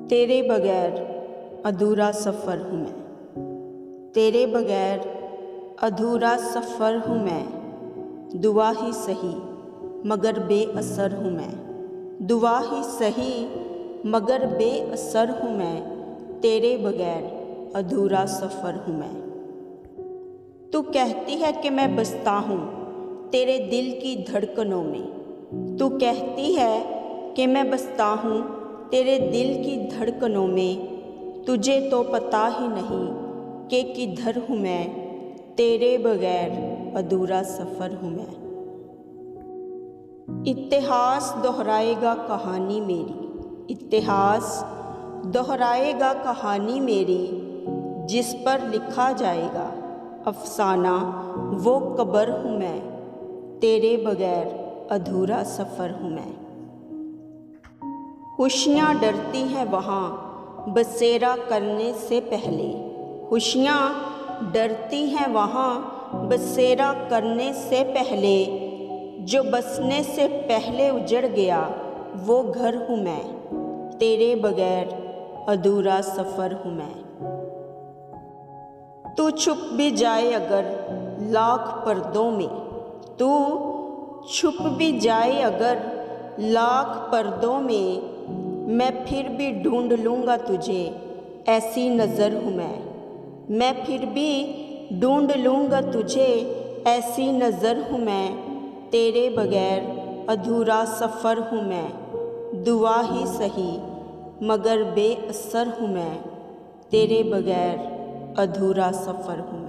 तेरे बगैर अधूरा सफ़र हूँ मैं, तेरे बगैर अधूरा सफ़र हूँ मैं। दुआ ही सही मगर बेअसर हूँ मैं, दुआ ही सही मगर बेअसर हूँ मैं। तेरे बगैर अधूरा सफ़र हूँ मैं। तू कहती है कि मैं बसता हूँ तेरे दिल की धड़कनों में, तू कहती है कि मैं बसता हूँ तेरे दिल की धड़कनों में। तुझे तो पता ही नहीं कि किधर हूँ मैं, तेरे बगैर अधूरा सफ़र हूँ मैं। इतिहास दोहराएगा कहानी मेरी, इतिहास दोहराएगा कहानी मेरी। जिस पर लिखा जाएगा अफसाना वो कब्र हूँ मैं, तेरे बगैर अधूरा सफ़र हूँ मैं। खुशियाँ डरती हैं वहाँ बसेरा करने से पहले, खुशियाँ डरती हैं वहाँ बसेरा करने से पहले। जो बसने से पहले उजड़ गया वो घर हूँ मैं, तेरे बगैर अधूरा सफ़र हूँ मैं। तू छुप भी जाए अगर लाख पर्दों में, तू छुप भी जाए अगर लाख पर्दों में। मैं फिर भी ढूंढ लूँगा तुझे ऐसी नज़र हूँ मैं फिर भी ढूंढ लूँगा तुझे ऐसी नज़र हूँ मैं। तेरे बगैर अधूरा सफ़र हूँ मैं, दुआ ही सही मगर बेअसर हूँ मैं। तेरे बगैर अधूरा सफ़र हूँ मैं।